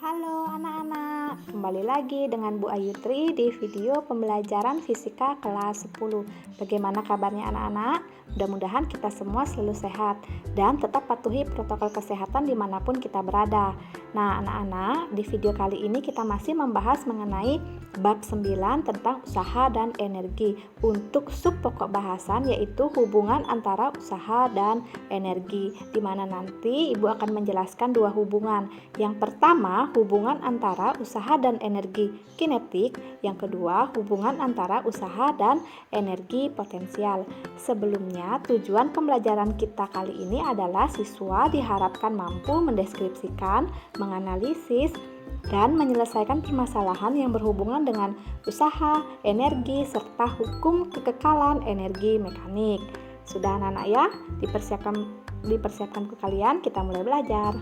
Halo anak-anak, kembali lagi dengan Bu Ayu Tri di video pembelajaran fisika kelas 10. Bagaimana kabarnya anak-anak? Mudah-mudahan kita semua selalu sehat dan tetap patuhi protokol kesehatan dimanapun kita berada. Nah anak-anak, di video kali ini kita masih membahas mengenai bab 9 tentang usaha dan energi. Untuk sub pokok bahasan yaitu hubungan antara usaha dan energi, di mana nanti Ibu akan menjelaskan dua hubungan. Yang pertama, hubungan antara usaha dan energi kinetik. Yang kedua, hubungan antara usaha dan energi potensial. Sebelumnya, tujuan pembelajaran kita kali ini adalah siswa diharapkan mampu mendeskripsikan, menganalisis, dan menyelesaikan permasalahan yang berhubungan dengan usaha, energi, serta hukum kekekalan energi mekanik. Sudah anak-anak ya? Dipersiapkan ke kalian, kita mulai belajar.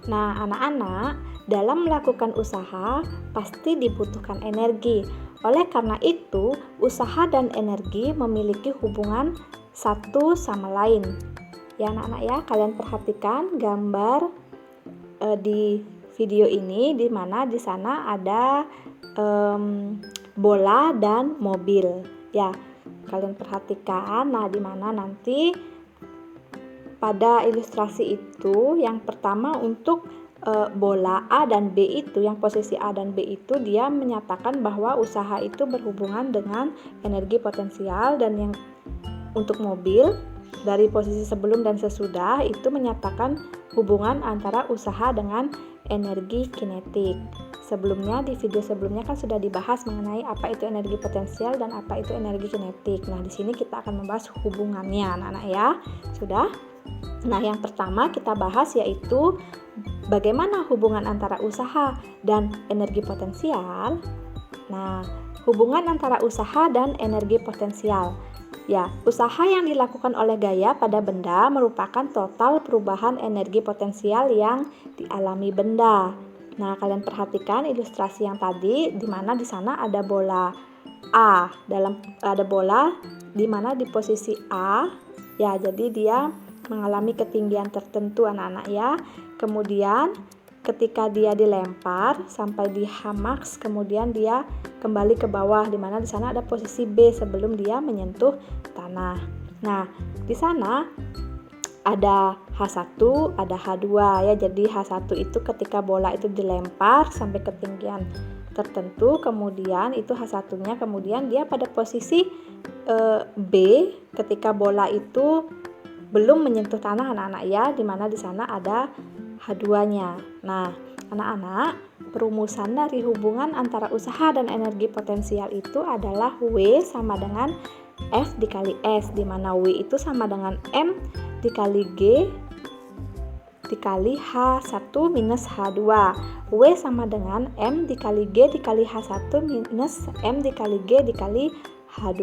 Nah, anak-anak, dalam melakukan usaha pasti dibutuhkan energi. Oleh karena itu, usaha dan energi memiliki hubungan satu sama lain. Ya, anak-anak ya, kalian perhatikan gambar di video ini, di mana di sana ada bola dan mobil. Ya, kalian perhatikan. Nah, di mana nanti pada ilustrasi itu yang pertama untuk bola A dan B itu, yang posisi A dan B itu dia menyatakan bahwa usaha itu berhubungan dengan energi potensial, dan yang untuk mobil dari posisi sebelum dan sesudah itu menyatakan hubungan antara usaha dengan energi kinetik. Sebelumnya, di video sebelumnya kan sudah dibahas mengenai apa itu energi potensial dan apa itu energi kinetik. Nah, di sini kita akan membahas hubungannya anak-anak ya. Sudah? Nah, yang pertama kita bahas yaitu bagaimana hubungan antara usaha dan energi potensial. Nah, hubungan antara usaha dan energi potensial. Ya, usaha yang dilakukan oleh gaya pada benda merupakan total perubahan energi potensial yang dialami benda. Nah, kalian perhatikan ilustrasi yang tadi, di mana di sana ada bola A, ada bola di mana di posisi A. Ya, jadi dia mengalami ketinggian tertentu anak-anak ya. Kemudian ketika dia dilempar sampai di H-max, kemudian dia kembali ke bawah, di mana di sana ada posisi B sebelum dia menyentuh tanah. Nah, di sana ada H1, ada H2 ya. Jadi H1 itu ketika bola itu dilempar sampai ketinggian tertentu, kemudian itu H1-nya, kemudian dia pada posisi B ketika bola itu belum menyentuh tanah anak-anak ya, dimana di sana ada H2-nya. Nah, anak-anak, perumusan dari hubungan antara usaha dan energi potensial itu adalah W sama dengan F dikali S, dimana W itu sama dengan M dikali G dikali H1 minus H2. W sama dengan M dikali G dikali H1 minus M dikali G dikali H2,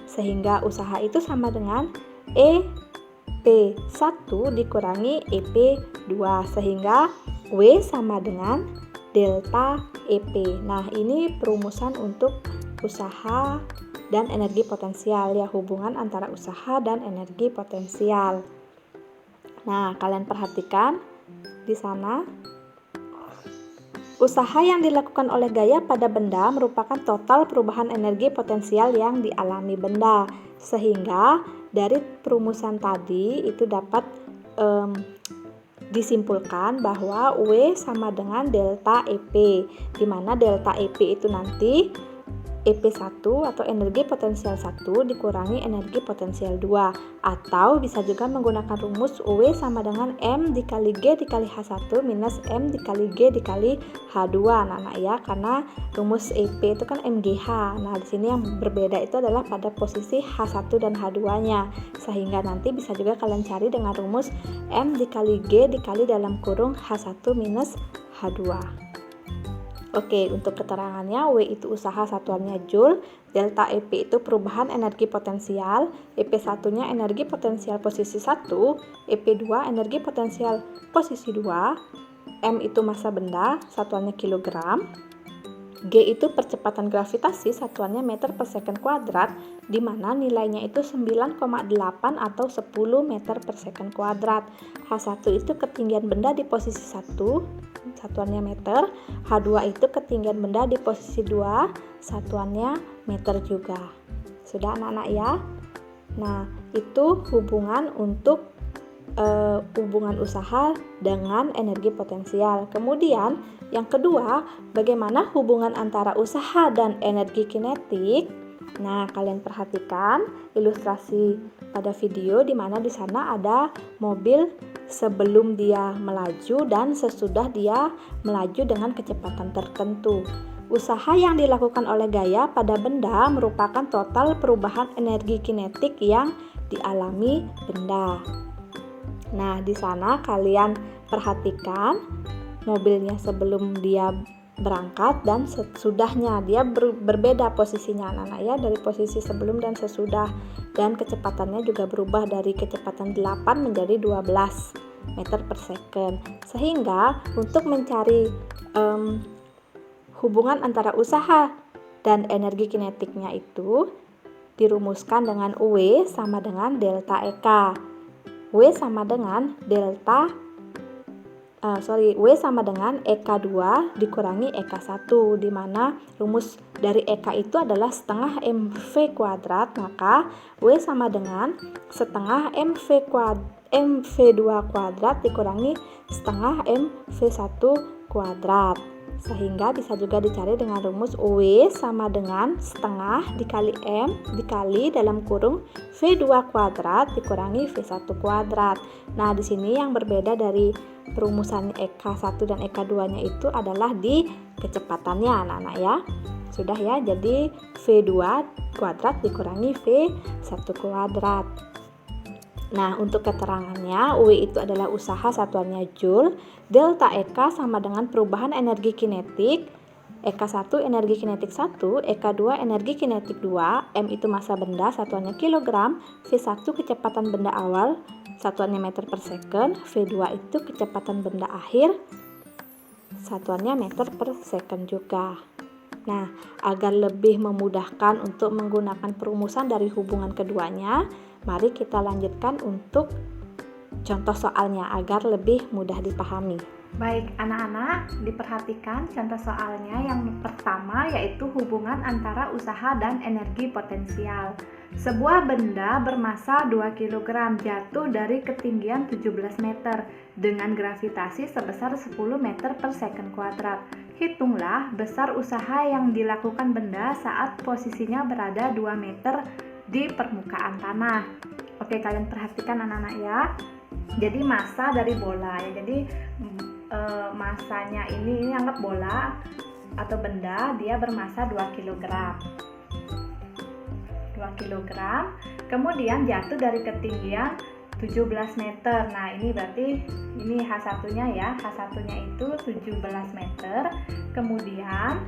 sehingga usaha itu sama dengan EP1 dikurangi EP2, sehingga W sama dengan delta EP. Nah, ini perumusan untuk usaha dan energi potensial ya, hubungan antara usaha dan energi potensial. Nah, kalian perhatikan di sana usaha yang dilakukan oleh gaya pada benda merupakan total perubahan energi potensial yang dialami benda, sehingga dari perumusan tadi itu dapat disimpulkan bahwa W sama dengan delta EP, di mana delta EP itu nanti EP1 atau energi potensial 1 dikurangi energi potensial 2, atau bisa juga menggunakan rumus W sama dengan M dikali G dikali H1 minus M dikali G dikali H2 anak-anak ya, karena rumus EP itu kan MGH. Nah, di sini yang berbeda itu adalah pada posisi H1 dan H2-nya, sehingga nanti bisa juga kalian cari dengan rumus M dikali G dikali dalam kurung H1 minus H2. Oke, untuk keterangannya, W itu usaha satuannya Joule, delta EP itu perubahan energi potensial, EP1-nya energi potensial posisi 1, EP2 energi potensial posisi 2, M itu massa benda, satuannya kilogram. G itu percepatan gravitasi, satuannya meter per second kuadrat, di mana nilainya itu 9,8 atau 10 meter per second kuadrat. H1 itu ketinggian benda di posisi 1, satuannya meter. H2 itu ketinggian benda di posisi 2, satuannya meter juga. Sudah anak-anak ya? Nah, itu hubungan untuk hubungan usaha dengan energi potensial. Kemudian yang kedua, bagaimana hubungan antara usaha dan energi kinetik? Nah, kalian perhatikan ilustrasi pada video di mana di sana ada mobil sebelum dia melaju dan sesudah dia melaju dengan kecepatan tertentu. Usaha yang dilakukan oleh gaya pada benda merupakan total perubahan energi kinetik yang dialami benda. Nah, di sana kalian perhatikan mobilnya sebelum dia berangkat dan sesudahnya. Dia berbeda posisinya anak-anak ya, dari posisi sebelum dan sesudah. Dan kecepatannya juga berubah dari kecepatan 8 menjadi 12 meter per second. Sehingga untuk mencari hubungan antara usaha dan energi kinetiknya itu dirumuskan dengan W sama dengan delta EK. W sama dengan W sama dengan EK2 dikurangi EK1, di mana rumus dari EK itu adalah setengah MV kuadrat, maka W sama dengan setengah MV2 kuadrat dikurangi setengah MV1 kuadrat. Sehingga bisa juga dicari dengan rumus W sama dengan setengah dikali M dikali dalam kurung V2 kuadrat dikurangi V1 kuadrat. Nah, di sini yang berbeda dari perumusan EK1 dan EK2-nya itu adalah di kecepatannya anak-anak ya. Sudah ya, jadi V2 kuadrat dikurangi V1 kuadrat. Nah, untuk keterangannya, W itu adalah usaha, satuannya Joule, delta EK sama dengan perubahan energi kinetik, EK1 energi kinetik 1, EK2 energi kinetik 2, M itu massa benda, satuannya kilogram, V1 kecepatan benda awal, satuannya meter per second, V2 itu kecepatan benda akhir, satuannya meter per second juga. Nah, agar lebih memudahkan untuk menggunakan perumusan dari hubungan keduanya, mari kita lanjutkan untuk contoh soalnya agar lebih mudah dipahami. Baik anak-anak, diperhatikan contoh soalnya yang pertama yaitu hubungan antara usaha dan energi potensial. Sebuah benda bermassa 2 kg jatuh dari ketinggian 17 meter dengan gravitasi sebesar 10 meter per second kuadrat. Hitunglah besar usaha yang dilakukan benda saat posisinya berada 2 meter di permukaan tanah. Oke, kalian perhatikan anak-anak ya. Jadi massa dari bola ya. Jadi massanya ini anggap bola atau benda, dia bermassa 2 kg. 2 kg. Kemudian jatuh dari ketinggian 17 meter. Nah, ini berarti ini H1-nya ya. H1-nya itu 17 meter. Kemudian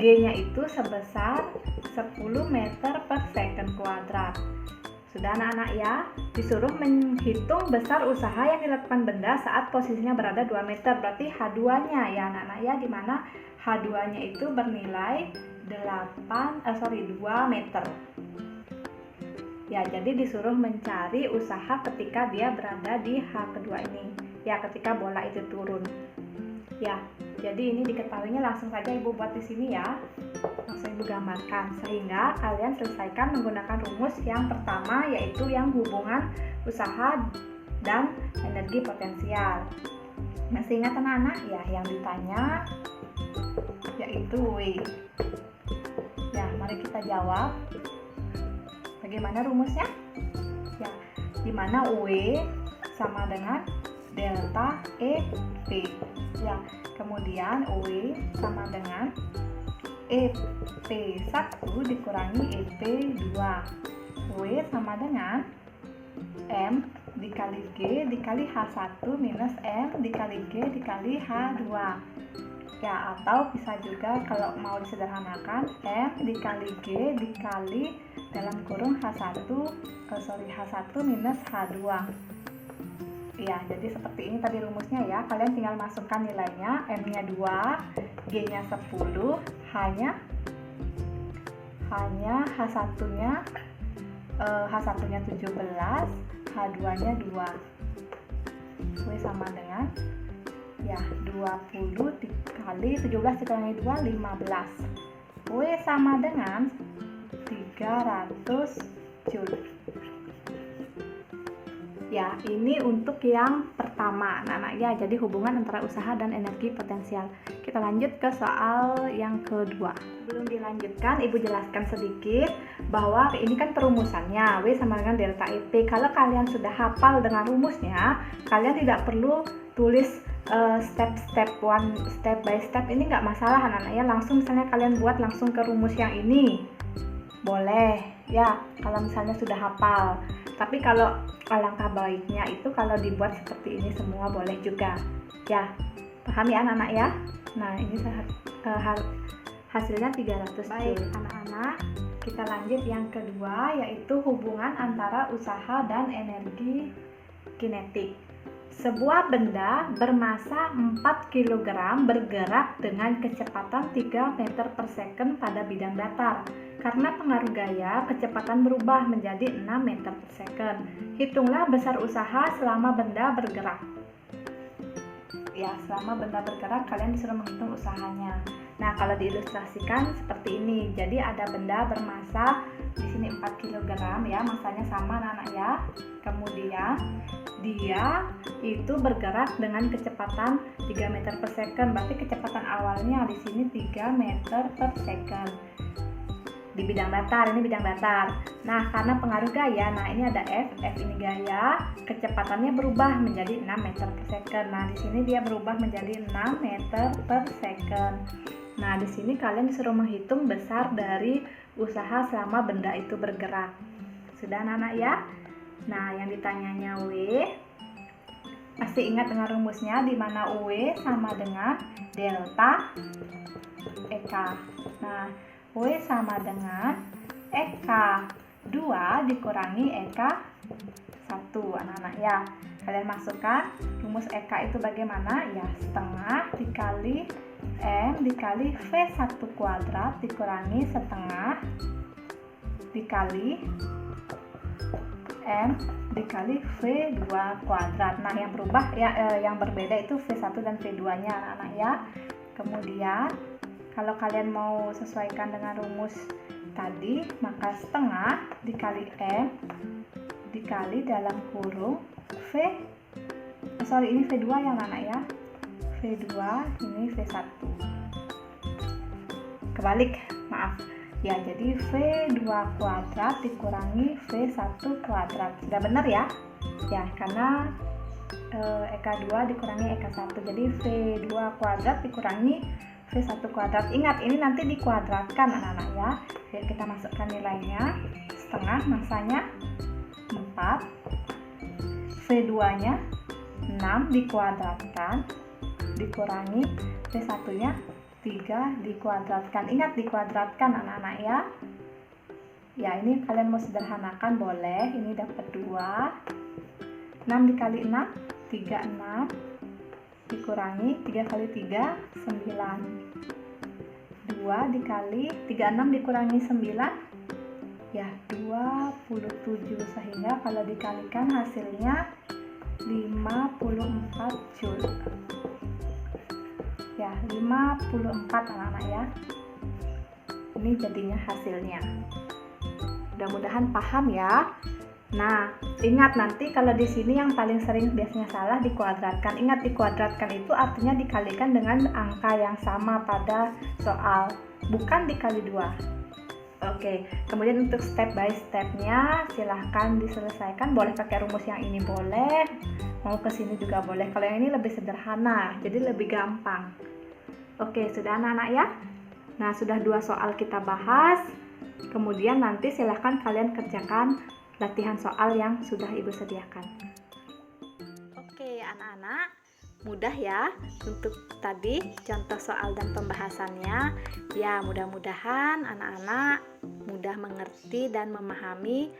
G-nya itu sebesar 10 meter per second kuadrat. Sudah anak-anak ya, disuruh menghitung besar usaha yang dilakukan benda saat posisinya berada 2 meter. Berarti H2-nya ya anak-anak ya, dimana H2-nya itu bernilai 2 meter. Ya, jadi disuruh mencari usaha ketika dia berada di H kedua ini. Ya, ketika bola itu turun. Ya, jadi ini diketahuinya langsung saja Ibu buat di sini ya. Langsung Ibu gambarkan sehingga kalian selesaikan menggunakan rumus yang pertama yaitu yang hubungan usaha dan energi potensial. Masih ingat anak-anak ya yang ditanya yaitu W. Ya, mari kita jawab. Bagaimana rumusnya? Ya, di mana W sama dengan delta EP. Ya, kemudian W sama dengan EP1 dikurangi EP2. W sama dengan M dikali G dikali H1 minus M dikali G dikali H2. Ya, atau bisa juga kalau mau disederhanakan M dikali G dikali dalam kurung H1 minus H2. Ya, jadi seperti ini tadi rumusnya ya. Kalian tinggal masukkan nilainya. M-nya 2, G-nya 10, H-nya H1-nya H1-nya 17, H2-nya 2. W sama dengan ya 20 dikali 17 dikurangi 2, 15. W sama dengan 300 Joule. Ya, ini untuk yang pertama, anak-anak ya. Jadi hubungan antara usaha dan energi potensial. Kita lanjut ke soal yang kedua. Sebelum dilanjutkan, Ibu jelaskan sedikit bahwa ini kan perumusannya, W sama dengan delta EP. Kalau kalian sudah hafal dengan rumusnya, kalian tidak perlu tulis step by step. Ini nggak masalah anak-anak ya. Langsung misalnya kalian buat langsung ke rumus yang ini. Boleh ya, kalau misalnya sudah hafal. Tapi kalau alangkah baiknya itu kalau dibuat seperti ini semua boleh juga. Ya, paham ya anak-anak ya? Nah, ini hasilnya 300 Baik, anak-anak, kita lanjut yang kedua, yaitu hubungan antara usaha dan energi kinetik. Sebuah benda bermasa 4 kg bergerak dengan kecepatan 3 meter per second pada bidang datar. Karena pengaruh gaya, kecepatan berubah menjadi 6 meter per second. Hitunglah besar usaha selama benda bergerak. Ya, selama benda bergerak kalian disuruh menghitung usahanya. Nah, kalau diilustrasikan seperti ini. Jadi ada benda bermasa di sini 4 kg ya, masanya sama anak-anak ya. Kemudian dia itu bergerak dengan kecepatan 3 meter per second. Berarti kecepatan awalnya di sini 3 meter per second. Di bidang datar, ini bidang datar. Nah, karena pengaruh gaya, nah ini ada F ini gaya, kecepatannya berubah menjadi 6 meter per second. Nah, di sini dia berubah menjadi 6 meter per second. Nah, di sini kalian disuruh menghitung besar dari usaha selama benda itu bergerak. Sudah anak-anak ya? Nah, yang ditanyanya W, pasti ingat dengan rumusnya, di mana W sama dengan delta EK. Nah, W sama dengan EK 2 dikurangi EK 1, anak-anak ya. Kalian masukkan rumus EK itu bagaimana? Ya, setengah dikali M dikali V1 kuadrat dikurangi setengah dikali M dikali V2 kuadrat. Nah, yang berubah ya, yang berbeda itu V1 dan V2-nya anak-anak ya. Kemudian kalau kalian mau sesuaikan dengan rumus tadi, maka setengah dikali M dikali dalam kurung ini V2 yang mana ya? V2 ini V1. Kebalik, maaf. Ya, jadi V2 kuadrat dikurangi V1 kuadrat. Sudah benar ya? Ya, karena EK 2 dikurangi EK 1. Jadi V2 kuadrat dikurangi V1 kuadrat. Ingat, ini nanti dikuadratkan anak-anak ya. Yuk kita masukkan nilainya. Setengah masanya 4. V2-nya 6 dikuadratkan dikurangi V1-nya 3 dikuadratkan. Ingat, dikuadratkan anak-anak ya. Ya, ini kalian mau sederhanakan boleh. Ini dapat 2. 6 dikali 6 36 dikurangi 3 kali 3 9. 2 dikali 36 dikurangi 9 ya 27, sehingga kalau dikalikan hasilnya 54 Joule. Ya, 54 anak-anak ya. Ini jadinya hasilnya. Mudah-mudahan paham ya. Nah, ingat nanti kalau di sini yang paling sering biasanya salah dikuadratkan. Ingat, dikuadratkan itu artinya dikalikan dengan angka yang sama pada soal, bukan dikali 2. Oke, kemudian untuk step by stepnya silahkan diselesaikan. Boleh pakai rumus yang ini boleh, mau ke sini juga boleh. Kalau yang ini lebih sederhana, jadi lebih gampang. Oke, sudah anak-anak ya? Nah, sudah 2 soal kita bahas. Kemudian nanti silahkan kalian kerjakan latihan soal yang sudah Ibu sediakan. Oke, anak-anak, mudah ya untuk tadi contoh soal dan pembahasannya. Ya, mudah-mudahan anak-anak mudah mengerti dan memahami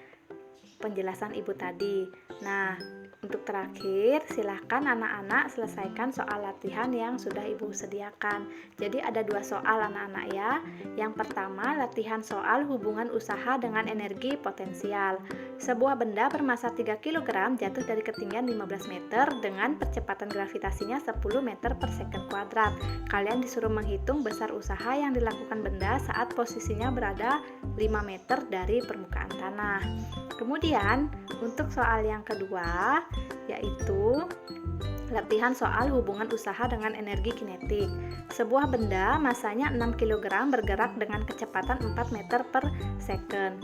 penjelasan Ibu tadi. Nah, Untuk terakhir, silahkan anak-anak selesaikan soal latihan yang sudah Ibu sediakan. Jadi ada 2 soal anak-anak ya. Yang pertama, latihan soal hubungan usaha dengan energi potensial. Sebuah benda bermassa 3 kg jatuh dari ketinggian 15 meter dengan percepatan gravitasinya 10 meter per second kuadrat. Kalian disuruh menghitung besar usaha yang dilakukan benda saat posisinya berada 5 meter dari permukaan tanah. Kemudian, untuk soal yang kedua, yaitu latihan soal hubungan usaha dengan energi kinetik. Sebuah benda masanya 6 kg bergerak dengan kecepatan 4 meter per second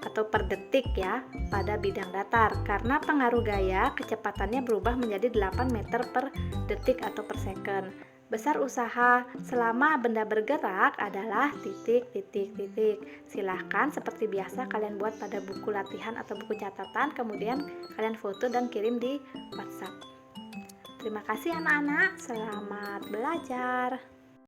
atau per detik ya pada bidang datar. Karena pengaruh gaya, kecepatannya berubah menjadi 8 meter per detik atau per second. Besar usaha selama benda bergerak adalah titik, titik, titik. Silahkan seperti biasa kalian buat pada buku latihan atau buku catatan, kemudian kalian foto dan kirim di WhatsApp. Terima kasih anak-anak, selamat belajar.